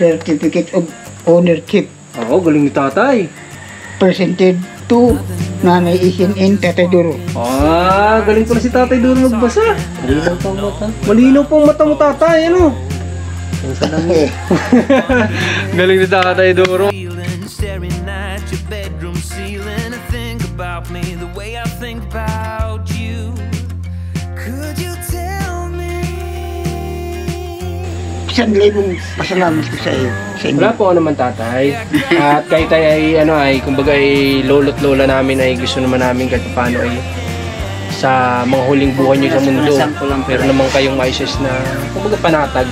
certificate of ownership Oo, galing ni tatay. presented to Nanay Isin and Tatay Doro. Galing pala si tatay doon magbasa. Malinaw pang mata. Malinaw pong mata mo tatay, ano? Galing ni tatay Doro. Staring at your bedroom ceiling, I think about me the way I think about you. Could you tell me? 1,000 pasalamat ko sa iyo. Sa inyo. Wala po ako naman tatay. At kahit ay kumbaga ay lolo't lola namin ay gusto naman namin kahit paano ay sa mga huling buhay niyo sa mundo. Pero naman kayong maayos na kumbaga panatag.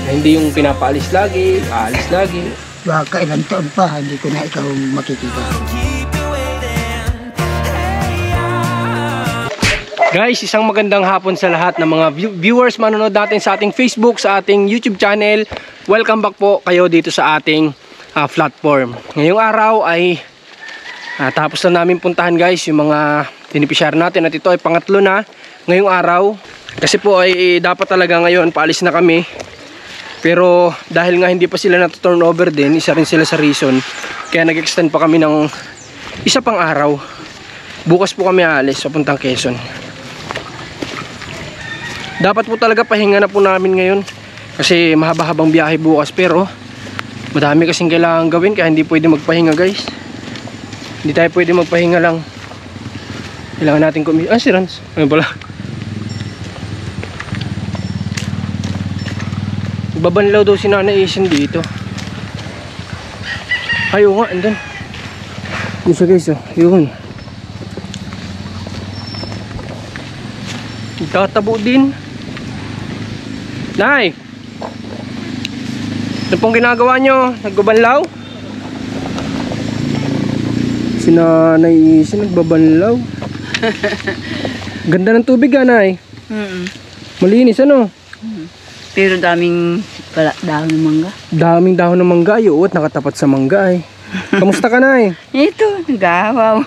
Na hindi yung pinapaalis lagi, aalis lagi. Baka ilang taon pa, hindi ko na ikaw makikita. Guys, isang magandang hapon sa lahat ng mga viewers manonood natin sa ating Facebook, sa ating YouTube channel. Welcome back po kayo dito sa ating platform. Ngayong araw ay tapos na namin puntahan guys yung mga tinipisyar natin at ito ay pangatlo na ngayong araw. Kasi po ay dapat talaga ngayon paalis na kami. Pero dahil nga hindi pa sila na-turnover din, isa rin sila sa reason. Kaya nag-extend pa kami ng isa pang araw. Bukas po kami aalis papuntang Quezon. Dapat po talaga pahinga na po namin ngayon. Kasi mahaba-habang biyahe bukas. Pero madami kasing kailangan gawin kaya hindi pwede magpahinga guys. Hindi tayo pwede magpahinga lang. Kailangan natin si Rans. Ano pala? Babanlaw daw si Nanay Isin dito. Ayaw nga, andun. Yun siya guys, yun. Tatabo din. Nay! Ano pong ginagawa nyo? Nagbabanlaw? Si Nanay Isin nagbabanlaw. Ganda ng tubig Nay. Malinis ano? Pero daming dahon ng mangga. Daming dahon ng mangga. Ayun, nakatapat sa mangga ay. Kamusta ka Nay? Ito, nagawaw.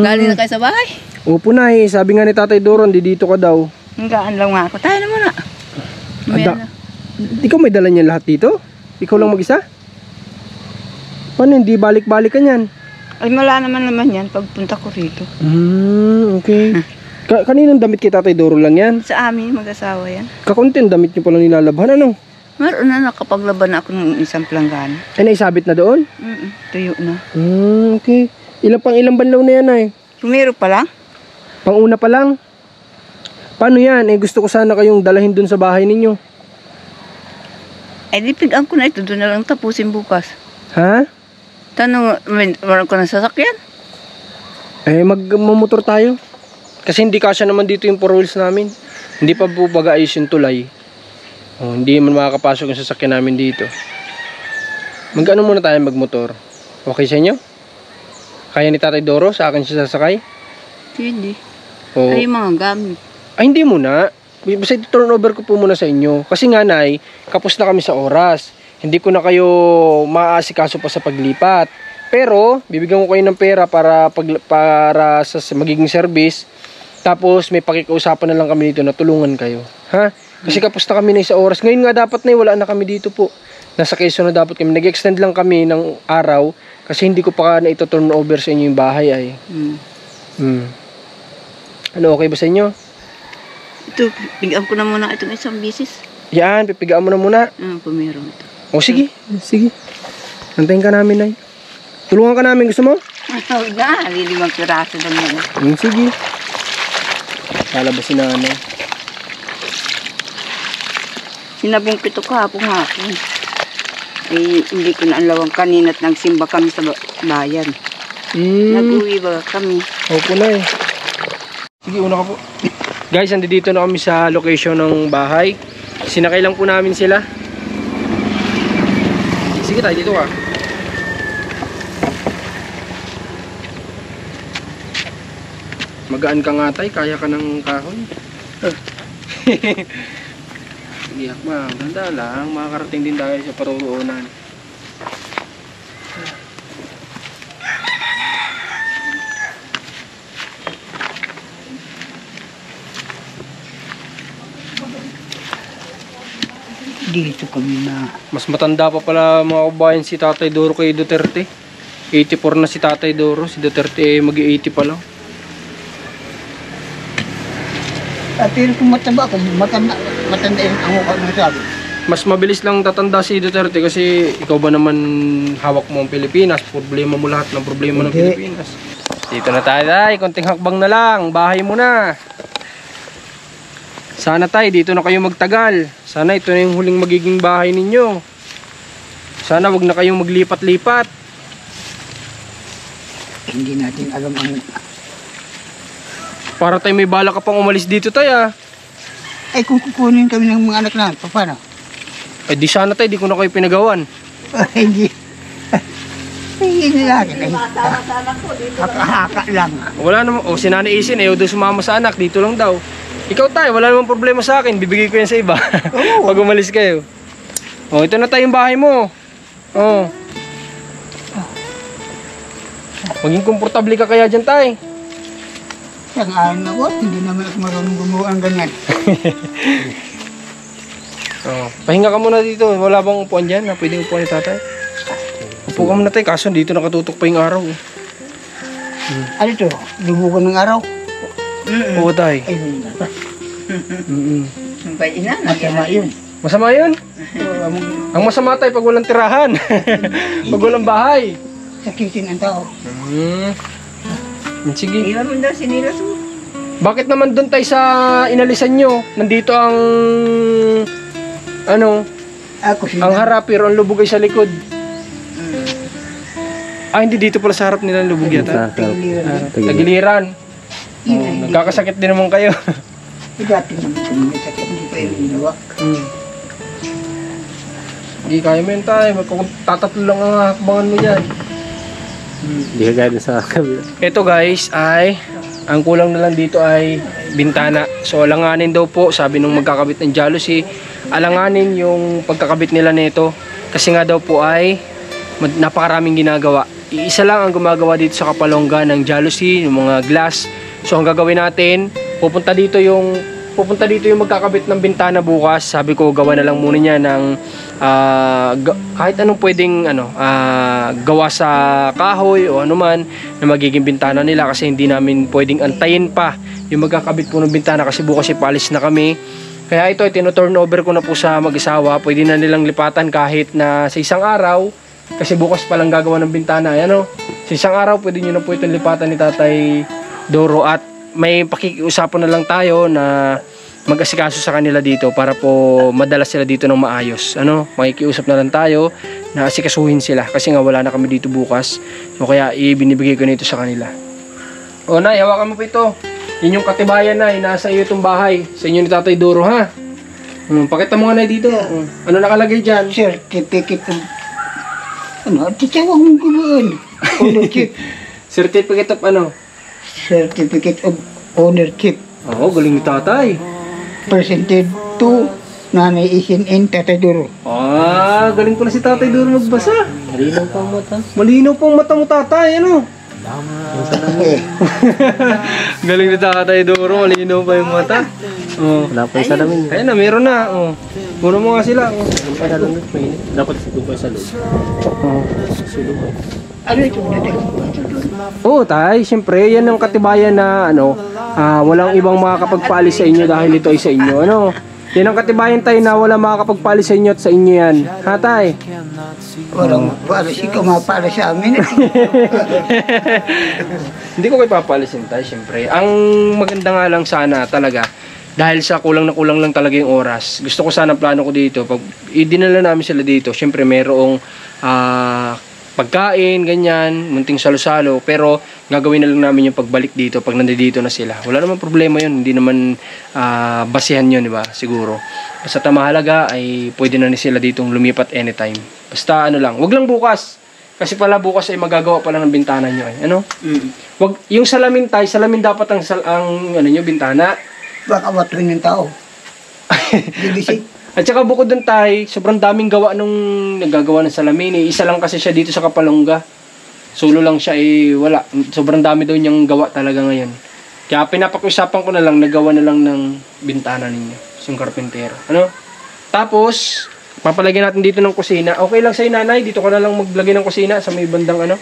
Galing na kayo sa bahay. Opo Nay, sabi nga ni Tatay Doro, hindi dito ka daw. Hanggaan lang nga ako. Tayo na muna. Ikaw may dala niya lahat dito? Ikaw lang mag-isa? Paano hindi balik-balik ka niyan? Ay, wala naman yan pagpunta ko rito. Okay. Kaninong damit kay Tatay Doro lang yan? Sa amin, mag-asawa yan. Kakunti ang damit niyo palang nilalabhan, ano? Meron na nakapaglaban ako ng isang planggana. Ay, naisabit na doon? Tuyo na. Okay. Ilang banlaw na yan ay? Sumiro pa lang? Panguna pa lang? Paano yan? Gusto ko sana kayong dalahin dun sa bahay ninyo. Ay, lipigan ko na ito. Doon na lang tapusin bukas. Ha? Tanong, meron ko ng sasakyan? Magmamotor tayo. Kasi hindi kasya naman dito yung 4 wheels namin. Hindi pa po pag-aayos yung tulay. Hindi man makakapasok yung sasakyan namin dito. Mag-ano muna tayo magmotor. Okay sa inyo? Kaya ni Tatay Doro sa akin siya sasakay? Hindi. Ay, mga gamit. Ay, hindi muna. Basta turnover ko po muna sa inyo. Kasi nga Nay, kapos na kami sa oras. Hindi ko na kayo maaasikaso pa sa paglipat. Pero, bibigyan ko kayo ng pera para sa magiging service. Tapos, may pakikiusapan na lang kami dito na tulungan kayo. Ha? Kasi kapos na kami na sa oras. Ngayon nga dapat na wala na kami dito po. Nasa Quezon na dapat kami. Nag-extend lang kami ng araw. Kasi hindi ko pa na ito turn over sa inyo yung bahay ay. Ano, okay ba sa inyo? Ito, pigaan ko na muna itong isang bisis. Yan, pipigaan mo na muna. Pumero ito. O sige, sige. Antayin ka namin Nay. Tulungan ka namin, gusto mo? Huwag na, lilimang piraso lang yan. Sige. Lalabas si Nanay. Sinabing pito kahapon. Eh, hindi ko na alawang kanina't nagsimba kami sa bayan. Nag-uwi ba kami? Opo Nay. Sige, una ka po. Guys, andito na kami sa location ng bahay. Sinakay lang po namin sila. Sige tayo, dito ka. Magaan ka nga tay, kaya ka ng kahoy. Sige, akma, ganda lang. Makakarating din tayo sa paruroonan. dito kami na. Mas matanda pa pala mga kabayan si Tatay Doro kay Duterte. 84 na si Tatay Doro. Si Duterte mag-80 pa lang. Pero kung mataba ako, matanda yung ang mukha ng sabi. Mas mabilis lang tatanda si Duterte kasi ikaw ba naman hawak mo ang Pilipinas? Problema mo lahat ng problema ng Hindi. Pilipinas. Dito na tayo, Tay. Konting hakbang na lang. Bahay mo na. Sana, Tay, dito na kayo magtagal. Sana ito na yung huling magiging bahay ninyo. Sana wag na kayong maglipat-lipat. Hindi natin alam ang... Para tayo may bala ka pang umalis dito, Tay, ah. Ay, kung kukunin kami ng mga anak na, paano? Eh di sana, Tay, di ko na kayo pinagawan. Hindi. Hindi lang. Haka-haka lang. Wala naman. O, si Nanay Isin, ayaw daw sumama sa anak. Dito lang daw. Ikaw, Tay, wala namang problema sa akin. Bibigay ko yan sa iba. Oo. Pag umalis kayo. O, ito na, Tay, yung bahay mo. O. Maging komportable ka kaya dyan, Tay. Sang-ayon ako, hindi naman ako marunong gumawa ang ganyan. O, pahinga ka muna dito. Wala bang upuan dyan na pwedeng upuan ni Tatay? Upo ka muna, Tay. Kaso dito nakatutok pa yung araw. Ano ito? Lubukan ng araw? Oo, Tay. Ay, hindi na. Masama yun. Masama yun. Ang masama, Tay, pag walang tirahan. Pag walang bahay. Sakitin ang tao. Sige. Iwan mo daw sinilas mo. Bakit naman doon, Tay, sa inalisan nyo? Nandito ang ano, Ako ang harap pero ang lubog ay sa likod. Ah, hindi dito pala sa harap nila ang lubog yata. Tagiliran. Oh, nagkakasakit din naman kayo. Dati naman kung may sakit, hindi pa yung ginawa. Hindi kaya mo yun, Tay. Tatatlo lang ang hakbangan mo dyan. Hindi ka gaya sa kabila. Ito, guys, ay ang kulang na lang dito ay bintana. So, alanganin daw po, sabi nung magkakabit ng jealousy, alanganin yung pagkakabit nila nito. Kasi nga daw po ay napakaraming ginagawa. Iisa lang ang gumagawa dito sa Kapalonga ng jealousy, yung mga glass. So, ang gagawin natin, pupunta dito yung magkakabit ng bintana bukas. Sabi ko, gawa na lang muna niya ng kahit anong pwedeng gawa sa kahoy o anuman na magiging bintana nila, kasi hindi namin pwedeng antayin pa yung magkakabit po ng bintana kasi bukas ipalis na kami. Kaya ito ay tino-turn over ko na po sa mag-isawa. Pwede na nilang lipatan kahit na sa isang araw, kasi bukas pa lang gagawa ng bintana. Ayan, sa isang araw pwede nyo na po itong lipatan ni Tatay Doro, at may pakikiusapan na lang tayo na mag-asikaso sa kanila dito para po madala sila dito ng maayos. Makikiusap na lang tayo na asikasuhin sila kasi nga wala na kami dito bukas. So kaya ibinibigay ko nito sa kanila. O, Nay, hawakan mo po ito. Yun yung katibayan, Nay, nasa iyo itong bahay. Sa inyo ni Tatay Doro, ha? Pakita mo nga, Nay, dito. Ano nakalagay dyan? Certificate of... Titawag mong gawin. Ownership. Certificate of ano? Certificate of ownership. Oo, galing ni Tatay. Presented to Nanay Isin and Tatay Doro. Ah, galing pala si Tatay Doro magbasa. Malinaw pa ang mata. Malinaw po ang mata mo, Tatay, Galing ni Tatay Doro, malinaw pa yung mata. Oh. Wala pa yung salamin. Ayun na, meron na. Oh. Muna mo nga sila. Oh. Dapat ito pa sa loob. Oh. Ano ito? Oo, Tay, siyempre, yan ang katibayan na walang ibang makakapagpaalis sa inyo dahil ito ay sa inyo. Yan ang katibayan, Tay, na walang makakapagpaalis sa inyo at sa inyo yan. Ha, Tay? Walang paalis. Ikaw mapaalis sa amin. Hindi ko kayo papaalisin, Tay, siyempre. Ang maganda nga lang sana talaga, dahil sa kulang lang talaga yung oras, gusto ko sana, plano ko dito, pag idinala namin sila dito, siyempre merong pagkain, ganyan, munting salo-salo, pero gagawin na lang namin yung pagbalik dito pag nandito na sila. Wala naman problema yun, hindi naman basihan yun, di ba? Siguro. Basta mahalaga ay pwede na sila ditong lumipat anytime. Basta lang, wag lang bukas. Kasi pala bukas ay magagawa pala ng bintana nyo. Wag, yung salamin, Tay, salamin dapat ang bintana. Baka matuhin ng tao. At saka bukod dun, Tay, sobrang daming gawa nung nagagawa ng salamin. Isa lang kasi siya dito sa Kapalonga. Solo lang siya, wala. Sobrang dami daw niyang gawa talaga ngayon. Kaya pinapakiusapan ko na lang, nagawa na lang ng bintana ninyo. Yung karpentero. Tapos, Papalagyan natin dito ng kusina. Okay lang sa'yo, nanay? Dito ka na lang maglagay ng kusina sa may bandang ano?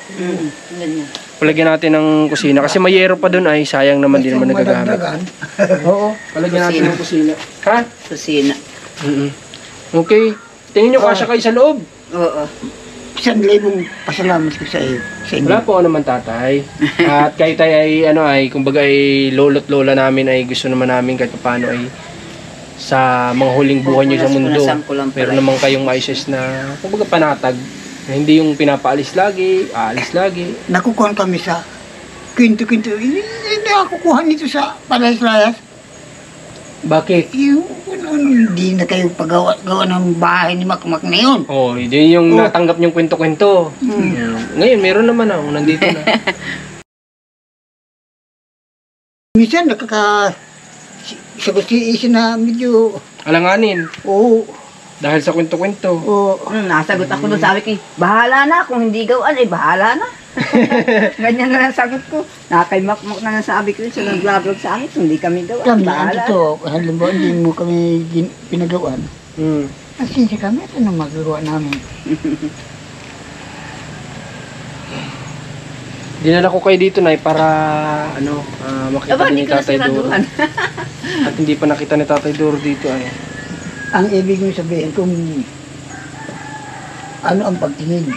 Ganyan. Palagyan natin ng kusina. Kasi may yero pa dun ay sayang naman din naman nagagamit. Madagdagan. Oo, palagyan natin ng kusina. Ha? Kusina. Okay. Tingin nyo kasya kayo sa loob. Oo. 1,000 pasalamat ko sa iyo. Sa inyo. Wala po naman tatay. At kahit tayo ay ano ay kumbaga ay lolo't lola namin ay gusto naman namin kahit paano ay sa mga huling buhay nyo sa mundo. Pero naman kayong maises na kumbaga panatag. Na hindi yung pinapaalis lagi, aalis lagi. Nakukuha kami sa kwento-kwento. Hindi ako kuha nito sa palayas-layas. Bakit? Yung hindi na kayo pagawa ng bahay ni Makmak na yun. Oh, hindi yung natanggap yung kwento-kwento. Ngayon meron naman nandito na. Minsan sagot si Isa na medyo, Alanganin oo, dahil sa kwento-kwento. Nasagot ako doon, sabi ko, bahala na, kung hindi gawan, ay bahala na. Ganyan na lang sagot ko. Nakay Makmak na nasabi ko yun, sa nag-vlog sa akin, kung hindi kami gawan, tama ang bahala. totoo. Halimbawa, hindi mo kami pinagawan. Hmm. Asensya kami, ano magagawa namin? Dinala ko kayo dito, Nay, para makita Aba, din hindi ni ko na Tatay Doro. sinaduhan. At hindi pa nakita ni Tatay Doro dito ay. Ang ibig mo sabihin kung ano ang pagtingin.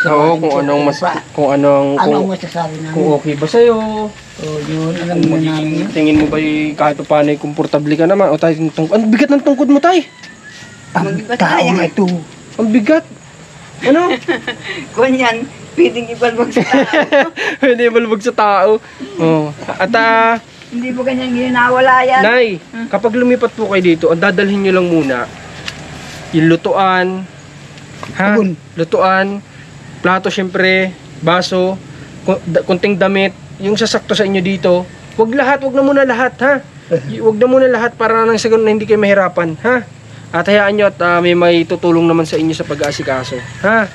Oo, kung anong Anong masasabi namin? kung okay ba sa'yo. Yun, alam Kung mo namin. tingin mo ba kahit pa paano ay komportable ka naman. O tayo, ang bigat ng tungkod mo, Tay. Ang Mag-iba tao tayo. na ito. Ang bigat. Ano? Kung yan, pwedeng ibalbag sa tao. Hindi malubog sa tao. Oh. At Hindi mo ganyan ginawala yan. Nay, kapag lumipat po kayo dito, ang dadalhin nyo lang muna yung lutuan, Sabon. lutuan, plato syempre, baso, kunting damit, yung sasakto sa inyo dito. Wag na muna lahat, ha? Wag na muna lahat para nang sa ganun na hindi kayo mahirapan, ha? At hayaan nyo at may tutulong naman sa inyo sa pag-aasikaso, ha?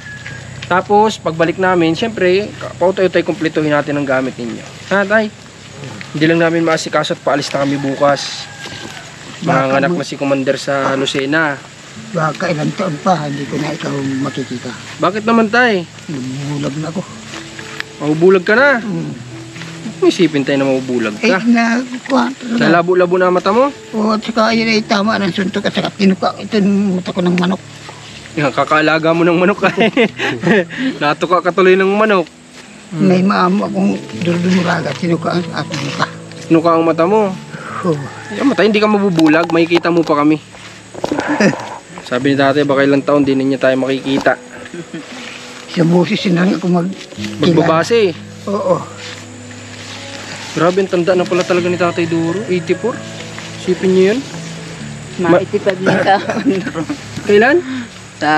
Tapos, pagbalik namin, syempre, pautay-utay kumpletuhin natin ang gamit ninyo. Ha, Tay? Hindi lang namin maasikaso at paalis na kami bukas. Manganganak na si Commander sa Lucena. Baka ilang taon pa, hindi ko na ikaw makikita. Bakit naman, Tay? Bulag na ako. Mabubulag ka na. May isipin tayo na mabubulag ka. Nakuha talaga. Nalabo-labo na mata mo? Oo, at saka yun ay tama ng suntok at saka tinuka ito ng mata ko ng manok. Yan, kakaalaga mo ng manok ka. Natuka ka tuloy ng manok. May maamo akong durdumuraga, tinuka ang aking mata. Nuka ang mata mo. Oo. Yan, mata, hindi ka mabubulag. Makikita mo pa kami. Sabi ni tatay, baka ilang taon din niya tayo makikita. Sa busis na rin ako Magbabase. Oo. Grabe, ang tanda na pala talaga ni Tatay Doro. 84. Sipin niyo yun. Maitipad na ka. Kailan? Sa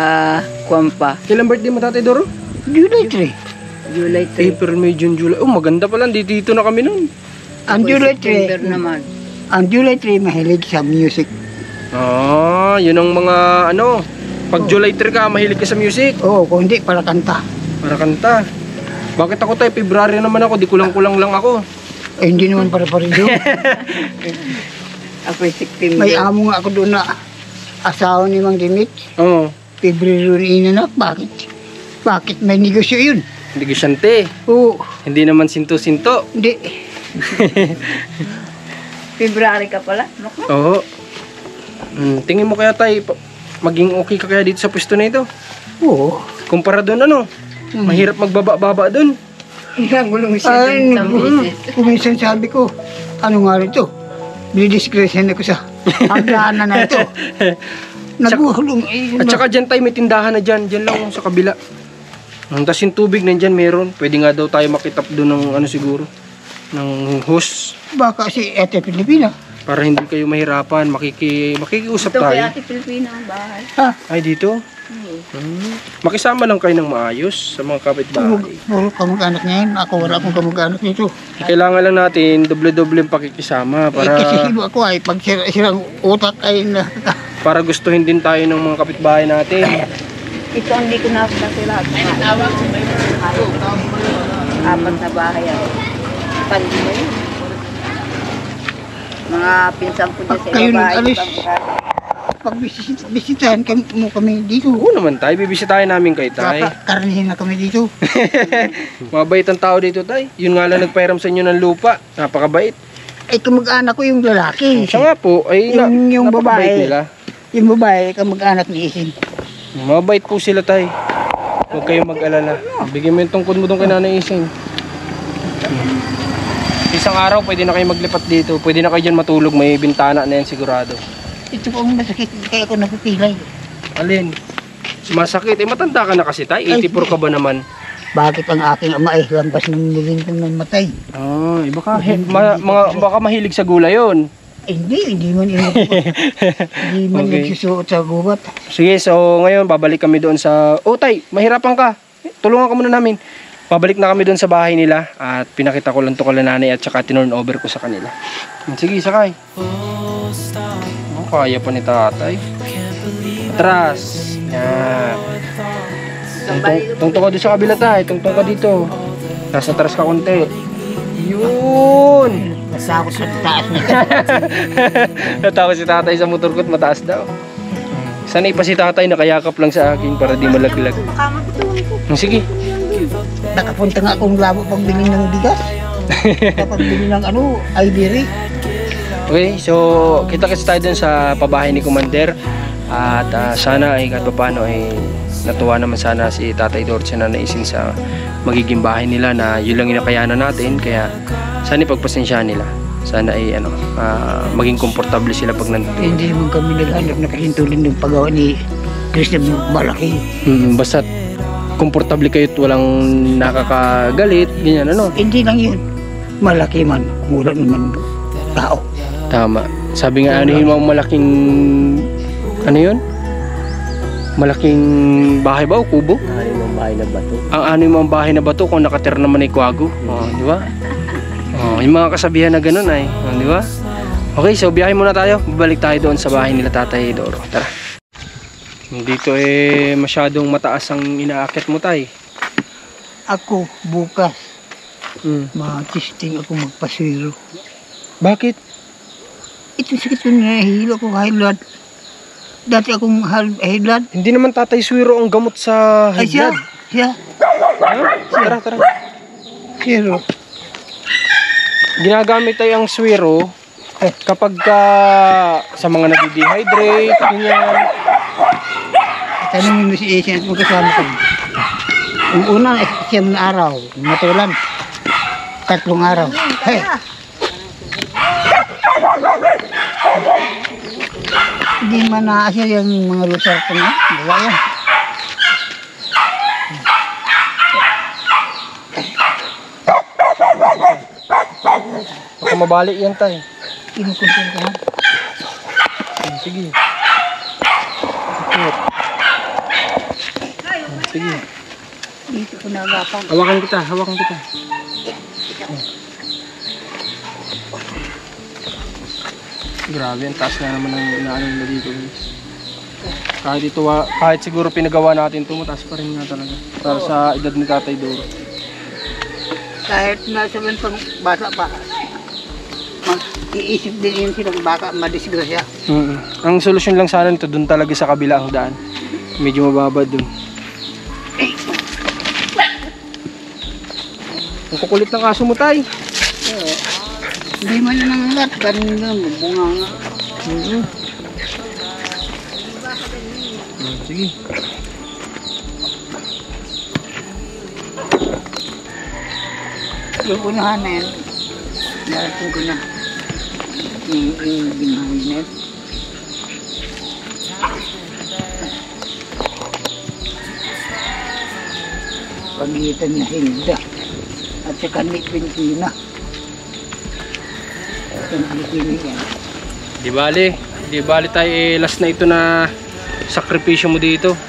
Kwampa, Kailan birthday mo, Tatay Doro? July 3. July 3. April, May, June, July. Oh, maganda pala. Dito na kami nun. Ang July September 3, naman. ang July 3 mahilig sa music. Ah, yun ang mga pag July 3 ka, mahilig ka sa music. Oo, kung hindi para kanta. Para kanta. Bakit ako tayo? February naman ako. Di kulang-kulang lang ako. Hindi naman para rin. Ako'y September. May amo nga ako doon na asawa ni Mang Dimit. Oo. Pebrero rin inanak. Bakit may negosyo yun? Hindi ko siyante. Oo, Hindi naman sinto-sinto. hindi. February ka pala? Naku. Oo. Tingin mo kaya tayo, maging okay ka kaya dito sa pwesto na ito? Oo. Kumpara doon, mahirap magbaba-baba doon. Nagulong siya Ay, din sa misis. kuminsan sabi ko, ano nga rito? Binidiskresan ako sa hagdanan na ito. Naguhulong. At saka dyan tayo, may tindahan na dyan. Dyan lang sa kabila. Tapos yung tubig nandyan meron. Pwede nga daw tayo makitap doon ng siguro. Ng hose. Baka si Ate Pilipina. Para hindi kayo mahirapan. Makikiusap Ito kay tayo. Ate Pilipina ang bahay. Ay, dito? Makisama lang kayo ng maayos sa mga kapitbahay. Puro kamag-anak niya yun. Ako wala akong kamag-anak nito. Kailangan lang natin doble-doble yung pakikisama Kasi para iba ako ay pag sirang utak ay na... para gustuhin din tayo ng mga kapitbahay natin. Ito hindi ko nakita sila. Apat na bahay ako. Pandi mo yun. Mga pinsan ko dyan sa Kayo iba bahay. nag-alis. pagbisitahan mo kami dito. Oo naman tay, bibisitahin namin kay tay. Karanihin na kami dito. Mabait ang tao dito tay. Yun nga lang nagpairam sa inyo ng lupa. Napakabait. Ay, kamag-anak ko yung lalaki. Siya nga po, ay Yung napakabait babae. nila. Yung babae, kamag-anak ni Isin. Mabait po sila tay. Huwag kayong mag-alala. Bigyan mo yung tungkod mo doon kay Nanay Ising. Isang araw pwede na kayo maglipat dito. Pwede na kayo dyan matulog. May bintana na yan sigurado. Ito po ang masakit, kaya ako napipilay. Alin? Masakit. Eh matanda ka na kasi tay. 84 ka ba naman? Bakit ang aking ama ay lampas ng nilintong ng matay? Baka, baka mahilig sa gula yon. Hindi man hindi man Okay. nagsusuot sa gubat. Sige, so ngayon babalik kami doon sa... Oh tay, mahirapan ka. Tulungan ka muna namin. Babalik na kami doon sa bahay nila at pinakita ko lang to kala nanay at saka tinurn over ko sa kanila. Sige, sakay. Oh, kaya pa ni tatay. Atras. Yan. Tungtong ka doon sa kabila tay. Tungtong ka dito. Nasa atras ka konti. Yun. Nasakot sa taas na. Natakot si tatay sa motor ko at mataas daw. Sanay pa si tatay nakayakap lang sa akin para di malaglag. Sige. Nakapunta nga akong labo pagbili ng bigas. Pagbili ng Ivory. Okay, so kita-kits tayo dun sa pabahay ni Commander. At sana ay kahit paano ay natuwa naman sana si Tatay Dorche na naisin sa magiging bahay nila na yun lang inakayanan natin. Kaya sana ipagpasensyahan nila. Sana ay maging komportable sila pag nandito. Hindi naman kami naghanap na kahintulin ng paggawa ni Christian malaki. Basta komportable kayo at walang nakakagalit, ganyan ano. Hindi lang yun. Malaki man. Mula naman tao. Tama. Sabi nga ano yung malaking ano yun? Malaking bahay ba o kubo? Ano yung bahay na bato? Ang ano yung mga bahay na bato kung nakatira naman ay kwago. Oh, di ba? Oh, yung mga kasabihan na ganun ay, oh, di ba? Okay, so biyahe muna tayo. Babalik tayo doon sa bahay nila Tatay Doro. Tara. Dito eh masyadong mataas ang inaakit mo tay. Ako bukas ma-testing ako magpaswiro. Bakit? Ito sakit ko na nahihilo ko high blood. Dati akong high blood. Hindi naman Tatay Swiro ang gamot sa high Ay siya. blood. Siya. Tara, tara. Pero Ginagamit tayo ang Swiro kapag sa mga nade-dehydrate, ganyan. tanongin mo si Asian at magkasama ko. Yung unang siyam na araw, matulan. 3 araw. Hey. Hindi man naasya yung mga lusar ko na. Gawa yan. Baka mabalik yan tay. Kinukuntin ka na. Sige. Sige. Dito ko nagapan. Hawakan kita, hawakan kita. Grabe, ang taas na naman ang inaano nila dito guys. Kahit siguro pinagawa natin ito, mataas pa rin nga talaga. Para sa edad ni Tatay Doro. Kahit nasabihin pang bata pa, iisip din yun silang baka madisgrasya. Ang solusyon lang sana nito, dun talaga sa kabila ang daan. Medyo mababa dun. Ang kukulit ng aso mo tay. Hindi man yun ang lahat, kanin lang, bunga nga. Sige. Yung unahan na yan, narating ko na. Yung binahay na yan. Pagitan niya Hilda at saka ni Quintina. Yung Quintina yan. Di bali tayo last na ito na sakripisyo mo dito.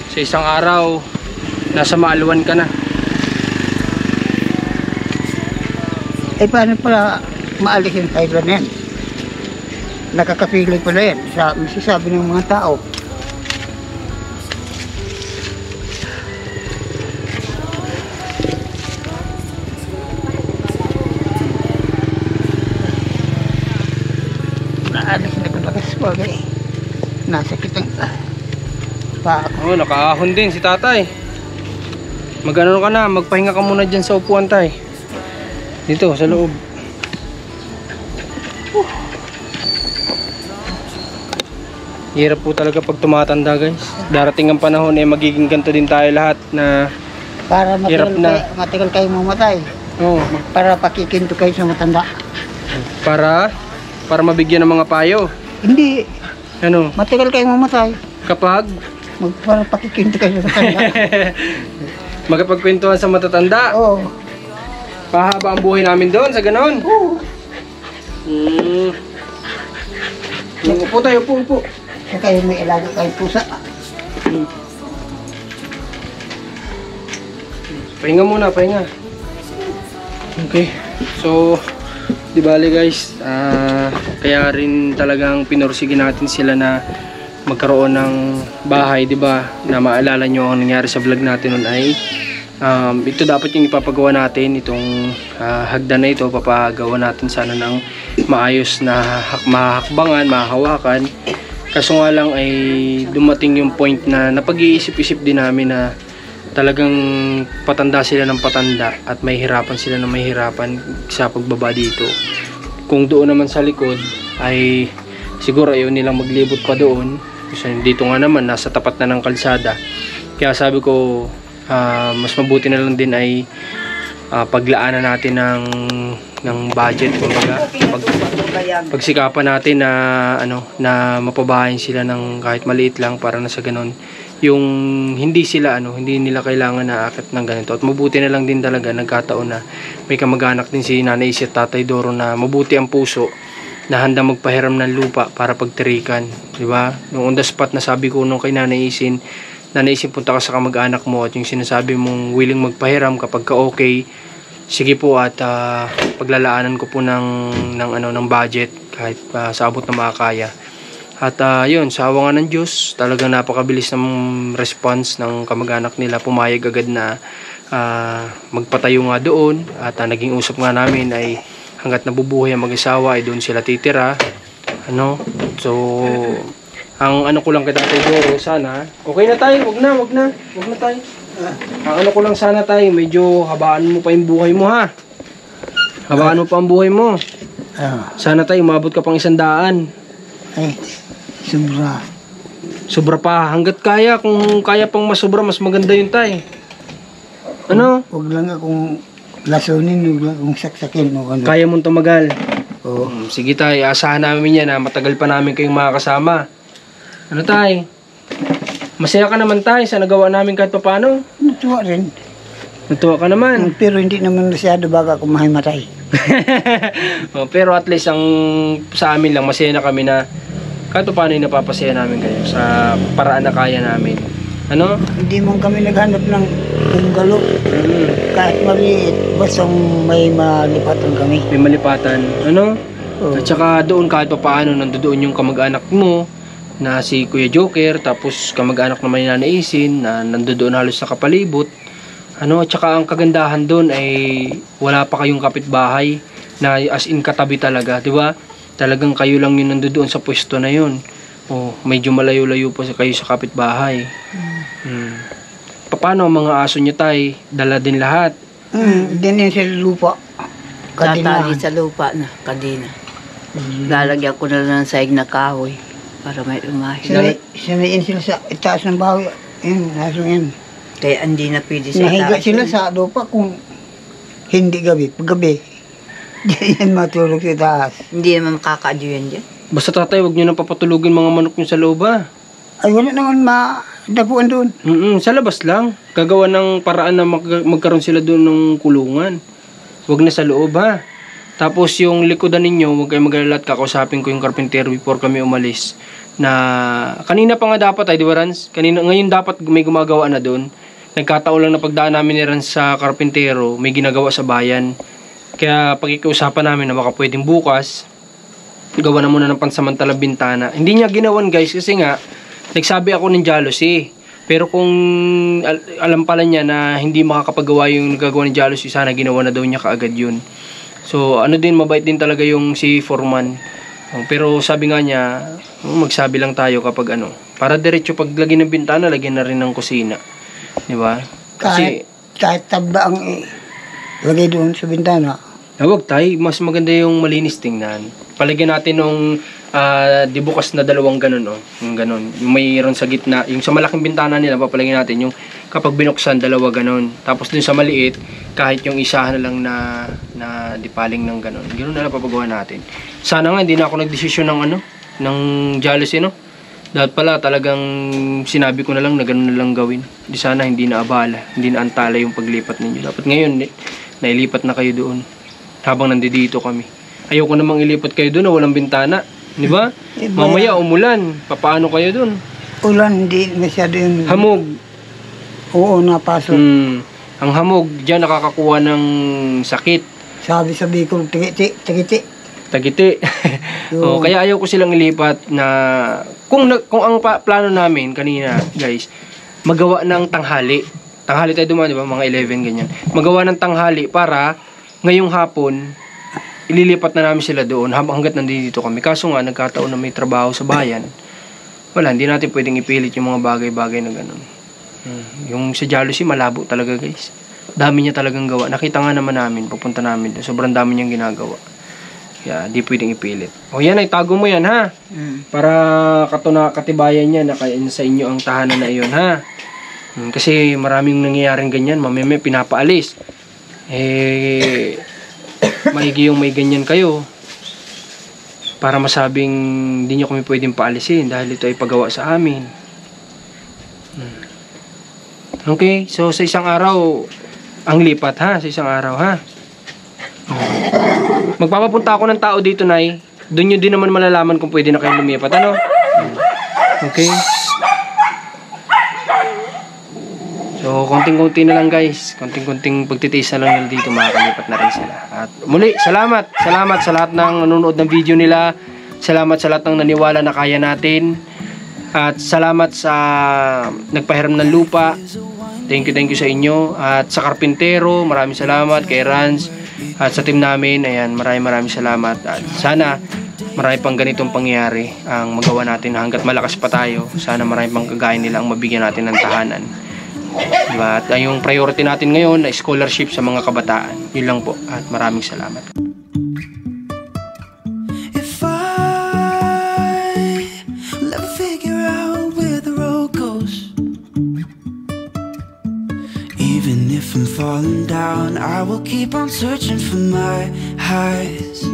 Sa isang araw, nasa Maaluan ka na. Eh paano pala maalis yung hydra na yan? Nakakapili pala yan. Masasabi ng mga tao. Naalis na kalakas pag eh. nasakit ang pa ako. Oh, nakaahon din si tatay. Mag-ano ka na, magpahinga ka muna dyan sa upuan tay. Dito, sa loob. Hirap po talaga pag tumatanda guys. Darating ang panahon magiging ganito din tayo lahat na Para Hirap na. matagal kayo mamatay. oh, Para pakikinto kayo sa matanda. para mabigyan ng mga payo. Hindi, Ano, matagal kayo mamatay. kapag Para pakikinto kayo sa matanda. magkapagkwentuhan sa matatanda, Oo. pahaba ang buhay namin doon sa ganon. Oo. Upo tayo, upo. Kaya kayo may ilaga kayo pusa. Pahinga muna, pahinga. Okay. So, di bali guys, kaya rin talagang pinursige natin sila na magkaroon ng bahay, di ba? Na maalala nyo ang nangyari sa vlog natin noon ay ito dapat yung ipapagawa natin, itong hagdan na ito, papagawa natin sana ng maayos na mahakbangan, mahahawakan. Kaso nga lang ay dumating yung point na napag-iisip-isip din namin na talagang patanda sila ng patanda at may hirapan sila ng may hirapan sa pagbaba dito. Kung doon naman sa likod ay siguro ayaw nilang maglibot pa doon. Kasi dito nga naman nasa tapat na ng kalsada. Kaya sabi ko mas mabuti na lang din ay paglaanan natin ng budget, kumbaga pagsikapan natin na na mapabahayan sila ng kahit maliit lang para na sa ganon yung hindi nila kailangan na akit ng ganito. At mabuti na lang din talaga nagkataon na may kamag-anak din si Nanay Isi at Tatay Doro na mabuti ang puso na handang magpahiram ng lupa para pagtirikan, di ba? Nung on the spot na sabi ko nung kay Nanay Isin, Nanay Isin, punta ka sa kamag-anak mo at yung sinasabi mong willing magpahiram kapag ka okay, sige po at paglalaanan ko po ng budget kahit sa abot na makakaya. At yun, sa awa nga ng Diyos, talagang napakabilis ng response ng kamag-anak nila. Pumayag agad na magpatayo nga doon at naging usap nga namin ay hanggat nabubuhay ang mag-asawa ay doon sila titira. So ang ko lang kay Tatay Doro, sana okay na tayo, wag na tayo. Ang ko lang sana tayo, medyo habaan mo pa yung buhay mo ha. Habaan mo pa ang buhay mo. Sana tayo umabot ka pang 100. Ay, sobra. Sobra pa, hanggat kaya. Kung kaya pang masobra, mas maganda yun tay. Huwag lang akong lasunin, huwag lang akong saksakin o ano. Kaya mong tumagal. Oo. Sige tay, asahan namin yan na matagal pa namin kayong makakasama. Tay? Masaya ka naman tay sa nagawa namin kahit paano. Natuwa rin. Natuwa ka naman. Pero hindi naman masyado baga kung mahimatay. Pero at least sa amin lang, masaya na kami na kahit paano yung napapasaya namin kayo sa paraan na kaya namin. Hindi man kami naghanap ng bungalo. Kahit maliit, basta may malipatan kami. May malipatan. Oo. At saka doon kahit paano nandoon yung kamag-anak mo na si Kuya Joker, tapos kamag-anak naman ni Nanay Isin na nandoon halos sa kapalibot. At saka ang kagandahan doon ay wala pa kayong kapitbahay na as in katabi talaga, di ba? Talagang kayo lang yun nandoon sa pwesto na yun. Medyo malayo-layo pa kayo sa kapitbahay. Paano ang mga aso nyo tay? Dala din lahat? Din sa lupa. Tatali sa lupa na, kadina. Lalagyan ko na lang ng saig na kahoy para may umahin. Sanayin sila sa itaas ng bahay. Yun, aso yan. Kaya hindi na pwede sa Nahiga taas. sila sa lupa kung hindi gabi. Pag gabi, yan matulog sa taas. Hindi naman makakaadyo yan dyan. Basta tatay, wag nyo nang papatulugin mga manok nyo sa loob ha. Ay, wala naman madapuan doon. Sa labas lang. Gagawa ng paraan na magkaroon sila doon ng kulungan. Wag na sa loob ha. Tapos yung likodan ninyo, huwag kayo mag-alala at kakausapin ko yung carpenter before kami umalis. Na kanina pa nga dapat ay, di ba Rans? Ngayon dapat may gumagawa na doon. Nagkataon lang na pagdaan namin ni Rans sa karpintero, may ginagawa sa bayan. Kaya pagkikiusapan namin na baka pwedeng bukas, gawa na muna ng pansamantalang bintana. Hindi niya ginawan guys kasi nga, nagsabi ako ng jealousy. Pero kung alam pala niya na hindi makakapagawa yung nagagawa ng jealousy, sana ginawa na daw niya kaagad yun. So mabait din talaga yung si Foreman. Pero sabi nga niya, Magsabi lang tayo kapag ano. Para diretso pag lagyan ng bintana, lagyan na rin ng kusina. Di ba? Kasi, Kahit taba ang lagay doon sa bintana. huwag tayo, mas maganda yung malinis tingnan. Palagyan natin nung di bukas na dalawang ganun, oh. Yung ganun. Yung mayroon sa gitna, yung sa malaking bintana nila, papalagyan natin yung kapag binuksan, dalawa ganun. Tapos dun sa maliit, kahit yung isa na lang na dipaling ng ganun. Ganun na lang papagawa natin. Sana nga, hindi na ako nagdesisyon ng ng jealousy, no? Dapat pala talagang sinabi ko na lang na ganun na lang gawin. Di sana hindi na abala, hindi na antala yung paglipat ninyo. Dapat ngayon, nailipat na kayo doon. Habang nandito kami. Ayoko namang ilipat kayo doon na walang bintana. Di ba? Mamaya umulan. Papaano kayo doon? Ulan, hindi masyado yung... Hamog. Oo, napasok. Ang hamog, diyan nakakakuha ng sakit. Sabi sa Bicol, tikiti. Tagiti. Oh, kaya ayaw ko silang ilipat na... Kung ang plano namin kanina, guys, magawa ng tanghali. Tanghali tayo dumaan, di ba? Mga 11, ganyan. Magawa ng tanghali para ngayong hapon, ililipat na namin sila doon hanggat nandito kami. Kaso nga, nagkataon na may trabaho sa bayan. Wala, hindi natin pwedeng ipilit yung mga bagay-bagay na ganun. Yung sa jealousy, malabo talaga, guys. Dami niya talagang gawa. Nakita nga naman namin, pupunta namin doon. Sobrang dami niyang ginagawa. Kaya, di pwedeng ipilit. O yan, ay tago mo yan, ha? Para katibayan niya na sa inyo ang tahanan na iyon, ha? Kasi maraming nangyayaring ganyan. Mamaya pinapaalis. Maigi yung may ganyan kayo para masabing hindi nyo kami pwedeng paalisin dahil ito ay pagawa sa amin. Okay, so sa isang araw ang lipat, ha? Sa isang araw, ha? Magpapapunta ako ng tao dito, Nay. Doon nyo din naman malalaman kung pwede na kayo lumipat, ano? Okay. So, konting-konti na lang, guys. Konting-konting pagtitiis na lang nila dito, makakalipat na rin sila. At muli, salamat. Salamat sa lahat ng nanonood ng video nila. Salamat sa lahat ng naniwala na kaya natin. At salamat sa nagpahiram ng lupa. Thank you sa inyo. At sa karpintero, maraming salamat. Kay Rans. At sa team namin, ayan, maraming salamat. At sana, marami pang ganitong pangyayari ang magawa natin hanggat malakas pa tayo. Sana marami pang kagaya nila ang mabigyan natin ng tahanan. Diba? At yung priority natin ngayon na scholarship sa mga kabataan. Yun lang po. At maraming salamat. If I will ever figure out where the road goes, even if I'm falling down, I will keep on searching for my highs.